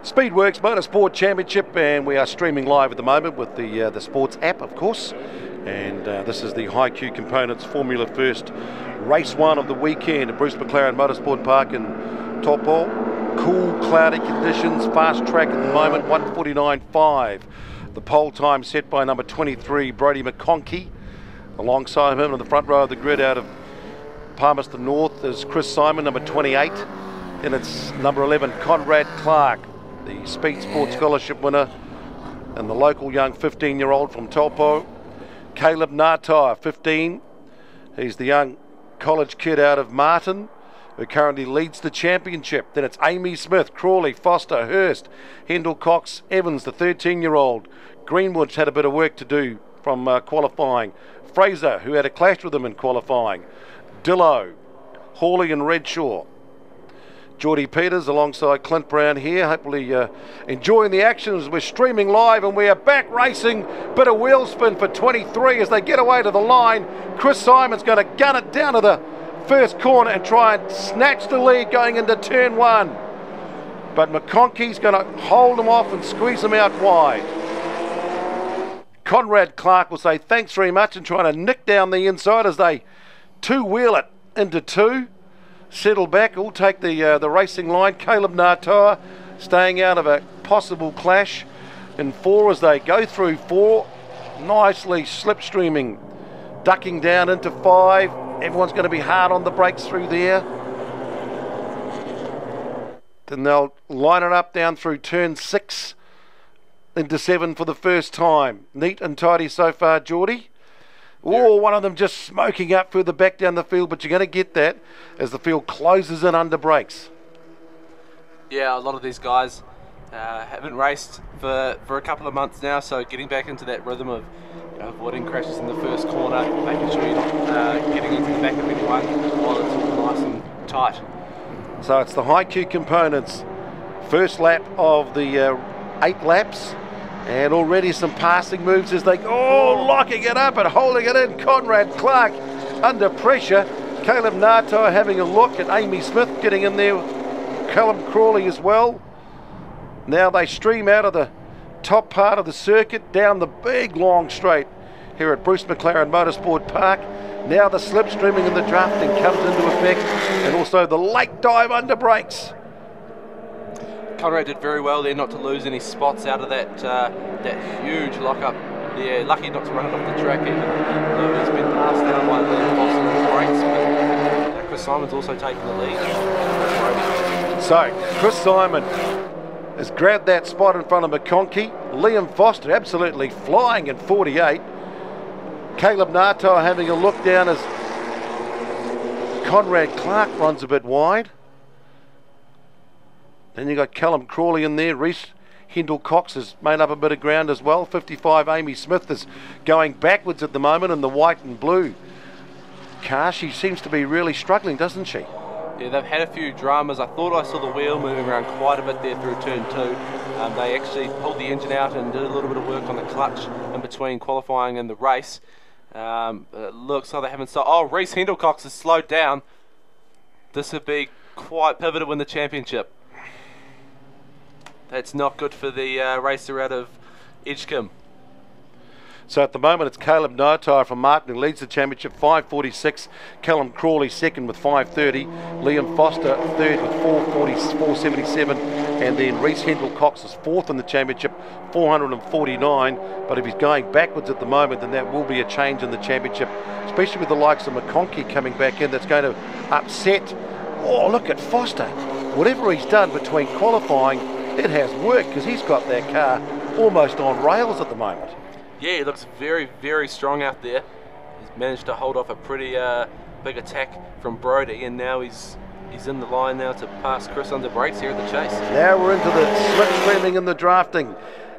Speedworks Motorsport Championship, and we are streaming live at the moment with the sports app, of course. And this is the High Q Components Formula First race one of the weekend at Bruce McLaren Motorsport Park in Taupo. Cool, cloudy conditions, fast track at the moment, 1:49.5. The pole time set by number 23, Brodie McConkey. Alongside him in the front row of the grid out of Palmerston North is Chris Simon, number 28. And it's number 11, Conrad Clark, the Speed Sport Scholarship winner, and the local young 15-year-old from Taupo, Caleb Natai, 15. He's the young college kid out of Martin, who currently leads the championship. Then it's Amy Smith, Crawley, Foster, Hurst, Hendel Cox, Evans, the 13-year-old. Greenwood's had a bit of work to do from qualifying. Fraser, who had a clash with him in qualifying. Dillo, Hawley and Redshaw. Geordie Peters alongside Clint Brown here, hopefully enjoying the action as we're streaming live, and we are back racing. Bit of wheel spin for 23 as they get away to the line. Chris Simon's going to gun it down to the first corner and try and snatch the lead going into turn one. But McConkey's going to hold him off and squeeze him out wide. Conrad Clark will say thanks very much and trying to nick down the inside as they two-wheel it into two. Settle back, all take the racing line. Caleb Natai staying out of a possible clash in four as they go through four. Nicely slipstreaming, ducking down into five. Everyone's going to be hard on the brakes through there. Then they'll line it up down through turn 6 into 7 for the first time. Neat and tidy so far, Geordie. Oh, one of them just smoking up further back down the field, but you're going to get that as the field closes in under brakes. Yeah, a lot of these guys haven't raced for a couple of months now, so getting back into that rhythm of avoiding crashes in the first corner, making sure you're not getting into the back of anyone while it's all nice and tight. So it's the High Q Components first lap of the 8 laps. And already some passing moves as they go, locking it up and holding it in. Conrad Clark under pressure. Caleb Natai having a look at Amy Smith getting in there. Callum Crawley as well. Now they stream out of the top part of the circuit down the big long straight here at Bruce McLaren Motorsport Park. Now the slipstreaming and the drafting comes into effect, and also the late dive under brakes. Conrad did very well there not to lose any spots out of that that huge lockup. Yeah, lucky not to run it off the track even though he's been passed down by Liam Foster and brakes. But Chris Simon's also taking the lead. So Chris Simon has grabbed that spot in front of McConkey. Liam Foster absolutely flying in 48. Caleb Natai having a look down as Conrad Clark runs a bit wide. Then you've got Callum Crawley in there. Reese Hendel Cox has made up a bit of ground as well. 55 Amy Smith is going backwards at the moment in the white and blue car. She seems to be really struggling, doesn't she? Yeah, they've had a few dramas. I thought I saw the wheel moving around quite a bit there through turn 2. They actually pulled the engine out and did a little bit of work on the clutch in between qualifying and the race. It looks like they haven't stopped. Oh, Reese Hendel Cox has slowed down. This would be quite pivotal in the championship. That's not good for the racer out of Edgecombe. So at the moment it's Caleb Natai from Martin who leads the championship, 5:46. Callum Crawley second with 5:30. Liam Foster third with 4:77. And then Reese Hendel Cox is fourth in the championship, 449. But if he's going backwards at the moment, then that will be a change in the championship, especially with the likes of McConkey coming back in. That's going to upset. Oh, look at Foster. Whatever he's done between qualifying, it has worked because he's got that car almost on rails at the moment. Yeah, he looks very, very strong out there. He's managed to hold off a pretty big attack from Brodie, and now he's in the line now to pass Chris under brakes here at the chase. Now we're into the slipstreaming and the drafting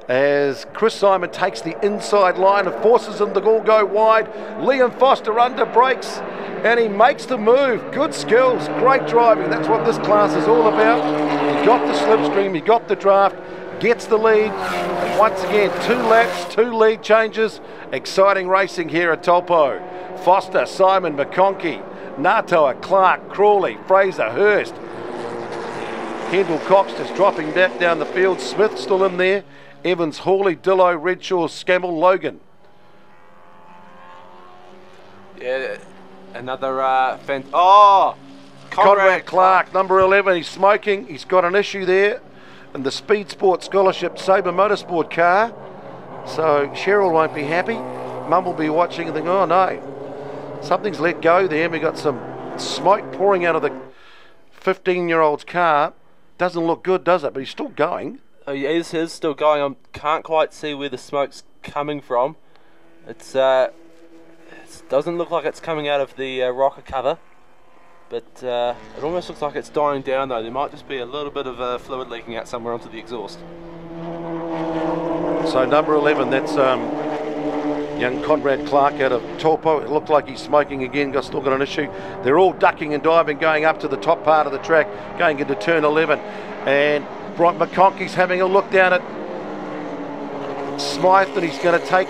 as Chris Simon takes the inside line and forces him to all go wide. Liam Foster under brakes and he makes the move. Good skills, great driving. That's what this class is all about. He got the slipstream, he got the draft, gets the lead. And once again, 2 laps, 2 lead changes. Exciting racing here at Taupo. Foster, Simon, McConkey, Natai, Clark, Crawley, Fraser, Hurst. Kendall Cox just dropping back down the field. Smith still in there. Evans, Hawley, Dillo, Redshaw, Scammell, Logan. Yeah, another Conrad Clark, number 11. He's smoking. He's got an issue there in the Speed Sport Scholarship Sabre Motorsport car. So Cheryl won't be happy. Mum will be watching and think, oh no, something's let go there. And we got some smoke pouring out of the 15-year-old's car. Doesn't look good, does it? But he's still going. Oh, yeah, he is still going. I can't quite see where the smoke's coming from. It doesn't look like it's coming out of the rocker cover, but it almost looks like it's dying down though. There might just be a little bit of fluid leaking out somewhere onto the exhaust. So number 11, that's young Conrad Clark out of Taupo. It looked like he's smoking again, still got an issue. They're all ducking and diving, going up to the top part of the track, going into turn 11. And Brian McConkey's having a look down at Smythe, and he's going to take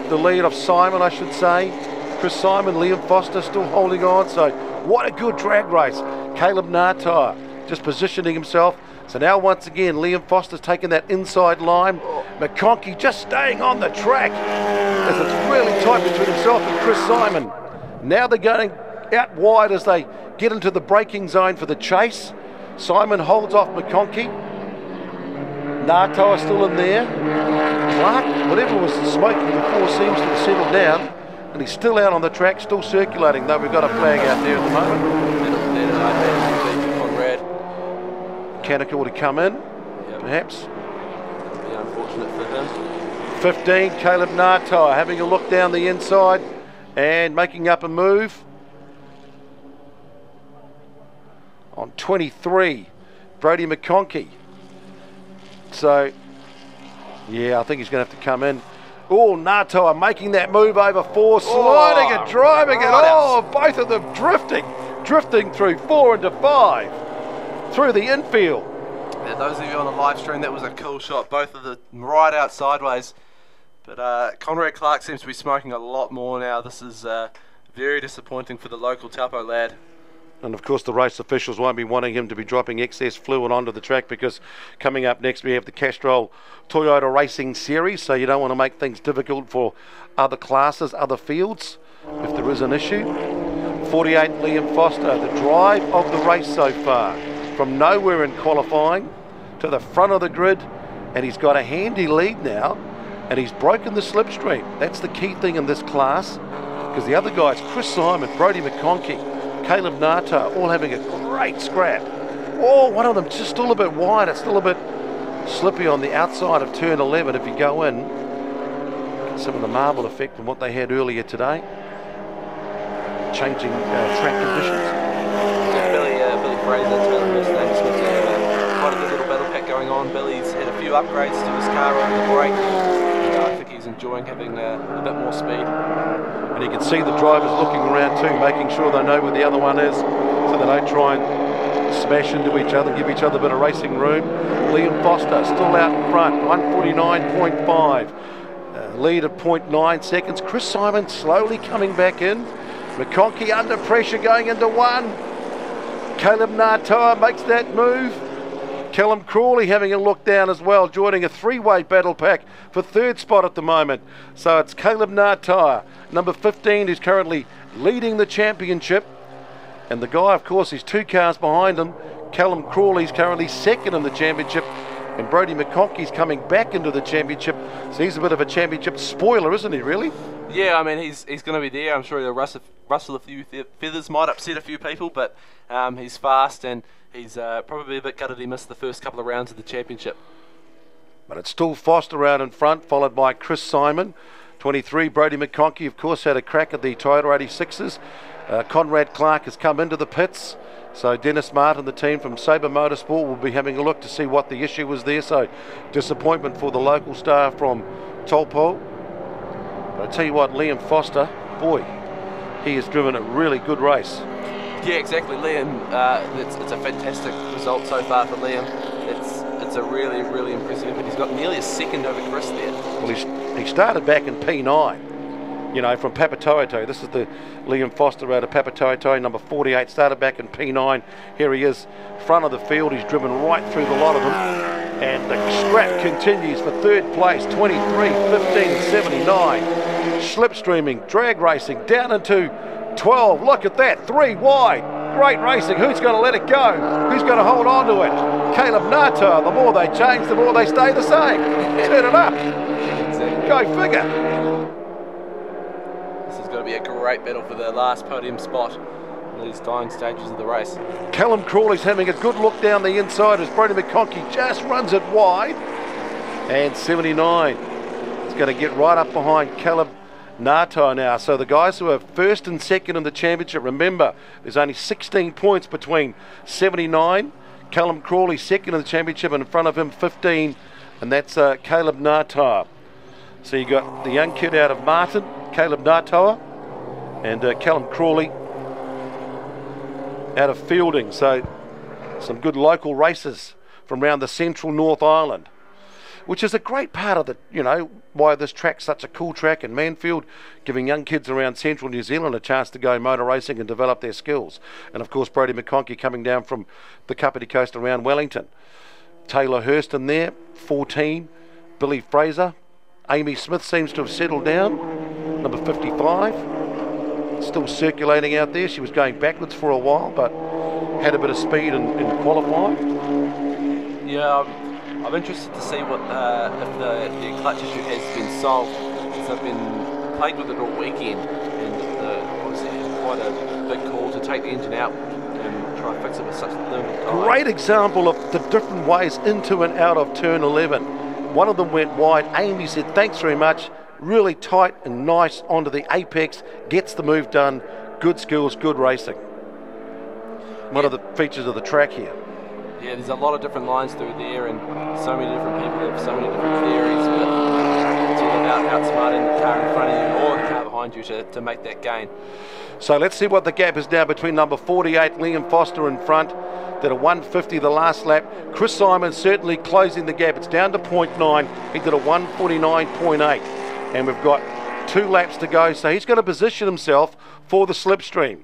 the lead of Simon, I should say. Chris Simon, Liam Foster still holding on. So what a good drag race. Caleb Natar just positioning himself. So now once again, Liam Foster's taking that inside line. McConkey just staying on the track as it's really tight between himself and Chris Simon. Now they're going out wide as they get into the braking zone for the chase. Simon holds off McConkey. Natar still in there. Clark, whatever was smoking before, seems to have settled down. And he's still out on the track, still circulating, though we've got a flag out there at the moment. Kanaka would have come in, perhaps. That'd be unfortunate for him. 15, Caleb Natar having a look down the inside and making up a move. On 23, Brody McConkey. So, yeah, I think he's going to have to come in. Oh, Natar making that move over 4, sliding and driving it. Oh, both of them drifting through 4 into 5. Through the infield. Yeah, those of you on the live stream, that was a cool shot. Both of them right out sideways. But Conrad Clark seems to be smoking a lot more now. This is very disappointing for the local Taupo lad. And of course the race officials won't be wanting him to be dropping excess fluid onto the track, because coming up next we have the Castrol Toyota Racing Series, so you don't want to make things difficult for other classes, other fields, if there is an issue. 48, Liam Foster, the drive of the race so far. From nowhere in qualifying to the front of the grid, and he's got a handy lead now, and he's broken the slipstream. That's the key thing in this class, because the other guys, Chris Simon, Brody McConkey, Caleb Natar, all having a great scrap. Oh, one of them just still a bit wide. It's still a bit slippy on the outside of turn 11 if you go in. Get some of the marble effect from what they had earlier today. Changing track conditions. Billy Fraser, quite a good little battle pack going on. Billy's had a few upgrades to his car over the break. I think he's enjoying having a bit more speed. And you can see the drivers looking around too, making sure they know where the other one is, so they don't try and smash into each other, give each other a bit of racing room. Liam Foster still out in front, 149.5. Lead of 0.9 seconds. Chris Simon slowly coming back in. McConkey under pressure going into 1. Caleb Natar makes that move. Callum Crawley having a look down as well, joining a 3-way battle pack for 3rd spot at the moment. So it's Caleb Natar, number 15, who's currently leading the championship. And the guy, of course, is 2 cars behind him. Callum Crawley's currently 2nd in the championship. And Brody McConkey's coming back into the championship. So he's a bit of a championship spoiler, isn't he, really? Yeah, I mean, he's going to be there. I'm sure he'll rustle a few feathers, might upset a few people, but he's fast, and he's probably a bit gutted he missed the first couple of rounds of the championship. But it's still Foster out in front, followed by Chris Simon. 23, Brody McConkey, of course, had a crack at the Toyota 86s. Conrad Clark has come into the pits. So Dennis Martin, the team from Sabre Motorsport, will be having a look to see what the issue was there. So disappointment for the local star from Taupo. But I tell you what, Liam Foster, boy, he has driven a really good race. Yeah, exactly, Liam. It's a fantastic result so far for Liam. It's a really, really impressive effort. He's got nearly a second over Chris there. Well, he started back in P9, you know, from Papatoetoe. This is the Liam Foster out of Papatoetoe, number 48, started back in P9. Here he is, front of the field. He's driven right through the lot of them. And the scrap continues for third place, 23:15:79. Slipstreaming, drag racing, down into 12. Look at that, 3 wide. Great racing. Who's going to let it go? Who's going to hold on to it? Caleb Nata. The more they change, the more they stay the same. Turn it up. Go figure. This is going to be a great battle for the last podium spot in these dying stages of the race. Callum Crawley's having a good look down the inside as Brody McConkey just runs it wide. And 79 is going to get right up behind Caleb Nata now. So the guys who are first and second in the championship, remember, there's only 16 points between 79, Callum Crawley second in the championship, and in front of him 15, and that's Caleb Nata. So you got the young kid out of Martin, Caleb Nata, and Callum Crawley out of Fielding. So some good local races from around the central North Island, which is a great part of the, you know, why this track's such a cool track in Manfield, giving young kids around central New Zealand a chance to go motor racing and develop their skills. And of course Brody McConkey coming down from the Kapiti Coast around Wellington. Taylor Hurst in there, 14, Billy Fraser. Amy Smith seems to have settled down, number 55. Still circulating out there. She was going backwards for a while, but had a bit of speed in qualifying. Yeah, I'm interested to see what if the clutch issue has been solved, because I've been plagued with it all weekend, and obviously quite a big call to take the engine out and try and fix it with such limited time. Great example of the different ways into and out of turn 11. One of them went wide. Amy said, thanks very much. Really tight and nice onto the apex. Gets the move done. Good skills, good racing. One of the features of the track here. Yeah, there's a lot of different lines through there, and so many different people have so many different theories, but it's all about outsmarting the car in front of you or the car behind you to make that gain. So let's see what the gap is now between number 48, Liam Foster in front. Did a 150 the last lap. Chris Simon certainly closing the gap. It's down to 0.9. He did a 149.8. And we've got 2 laps to go. So he's going to position himself for the slipstream.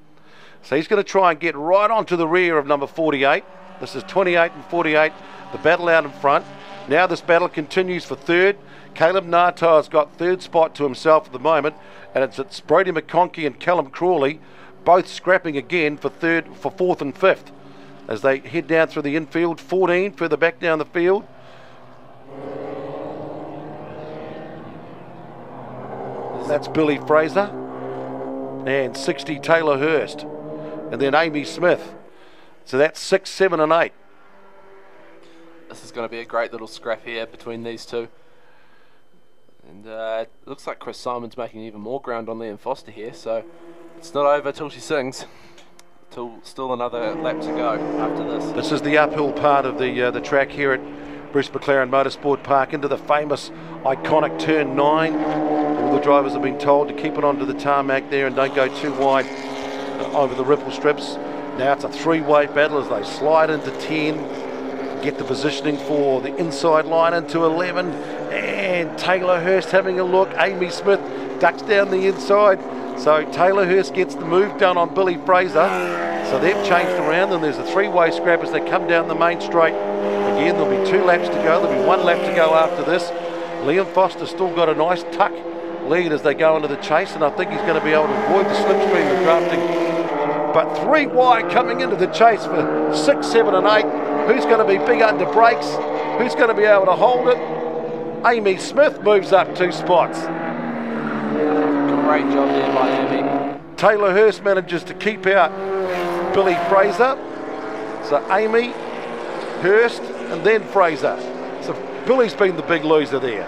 So he's going to try and get right onto the rear of number 48. This is 28 and 48. The battle out in front. Now this battle continues for third. Caleb Nata has got third spot to himself at the moment. And it's Brody McConkey and Callum Crawley both scrapping again for fourth and fifth, as they head down through the infield. 14 further back down the field. That's Billy Fraser. And 60, Taylor Hurst. And then Amy Smith. So that's 6, 7 and 8. This is going to be a great little scrap here between these two. And it looks like Chris Simon's making even more ground on Liam Foster here, so it's not over till she sings. Still another lap to go after this. This is the uphill part of the track here at Bruce McLaren Motorsport Park, into the famous iconic turn 9. All the drivers have been told to keep it onto the tarmac there and don't go too wide over the ripple strips. Now it's a 3-way battle as they slide into 10, get the positioning for the inside line into 11, and Taylor Hurst having a look. Amy Smith ducks down the inside. So Taylor Hurst gets the move done on Billy Fraser. So they've changed around, and there's a 3-way scrap as they come down the main straight. Again, there'll be 2 laps to go. There'll be 1 lap to go after this. Liam Foster's still got a nice tuck lead as they go into the chase, and I think he's going to be able to avoid the slipstream of drafting. But 3 wide coming into the chase for 6, 7 and 8. Who's going to be big under brakes? Who's going to be able to hold it? Amy Smith moves up 2 spots. Great job there by Amy. Taylor Hurst manages to keep out Billy Fraser. So Amy, Hurst, and then Fraser. So Billy's been the big loser there.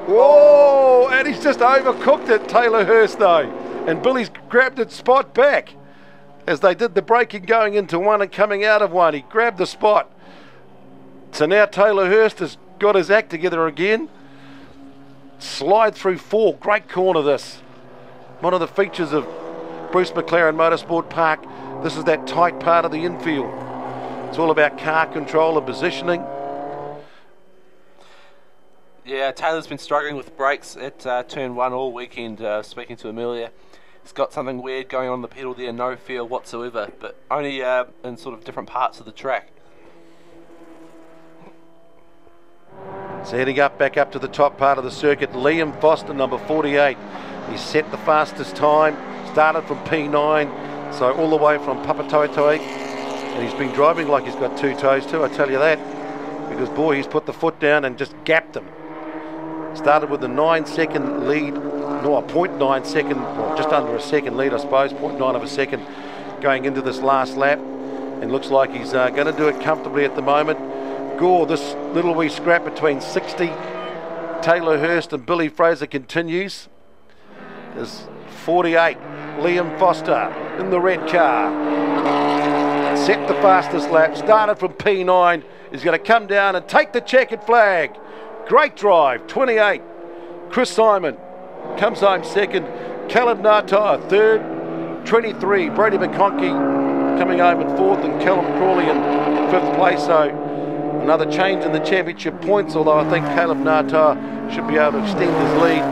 Whoa, and he's just overcooked it, Taylor Hurst though. And Billy's grabbed its spot back as they did the braking going into 1 and coming out of 1. He grabbed the spot. So now Taylor Hurst has got his act together again. Slide through 4, great corner this. One of the features of Bruce McLaren Motorsport Park. This is that tight part of the infield. It's all about car control and positioning. Yeah, Taylor's been struggling with brakes at turn 1 all weekend, speaking to Amelia. He's got something weird going on the pedal there, no feel whatsoever, but only in sort of different parts of the track. So heading up, back up to the top part of the circuit, Liam Foster, number 48. He's set the fastest time, started from P9, so all the way from Papatoetoe, and he's been driving like he's got 2 toes too, I tell you that, because boy, he's put the foot down and just gapped him. Started with a 9-second lead, no, a 0.9 second, well, just under a second lead I suppose, 0.9 of a second going into this last lap, and looks like he's going to do it comfortably at the moment. Gore, this little wee scrap between 60, Taylor Hurst and Billy Fraser continues. There's 48, Liam Foster in the red car. Set the fastest lap, started from P9, is going to come down and take the checkered flag. Great drive, 28. Chris Simon comes home second. Caleb Nartar third. 23, Brady McConkey coming home in fourth, and Callum Crawley in fifth place. So another change in the championship points, although I think Caleb Nartar should be able to extend his lead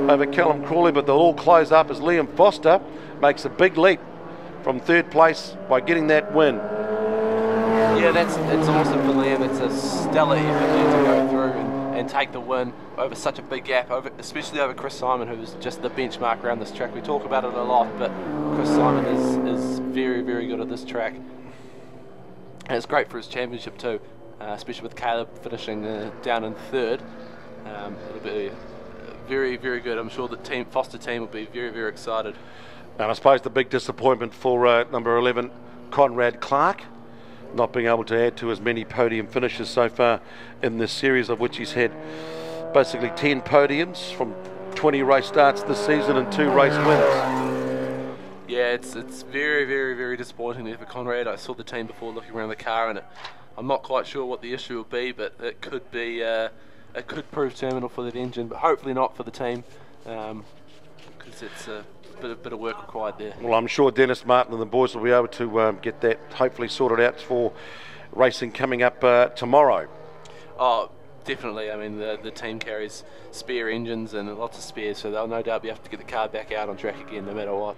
over Callum Crawley, but they'll all close up as Liam Foster makes a big leap from third place by getting that win. Yeah, it's awesome for Liam. It's a stellar effort there to go through and take the win over such a big gap, especially over Chris Simon, who is just the benchmark around this track. We talk about it a lot, but Chris Simon is very, very good at this track. And it's great for his championship too, especially with Caleb finishing down in third. It'll be very, very good. I'm sure the Foster team will be very, very excited. And I suppose the big disappointment for number 11, Conrad Clark, not being able to add to as many podium finishes so far in this series, of which he's had basically 10 podiums from 20 race starts this season and 2 race wins. Yeah, it's very, very, very disappointing there for Conrad. I saw the team before looking around the car, and I'm not quite sure what the issue will be, but it could be it could prove terminal for that engine, but hopefully not for the team, because it's a bit of work required there. Well, I'm sure Dennis Martin and the boys will be able to get that hopefully sorted out for racing coming up tomorrow. Oh, definitely. I mean, the team carries spare engines and lots of spares, so they'll no doubt be able to get the car back out on track again no matter what.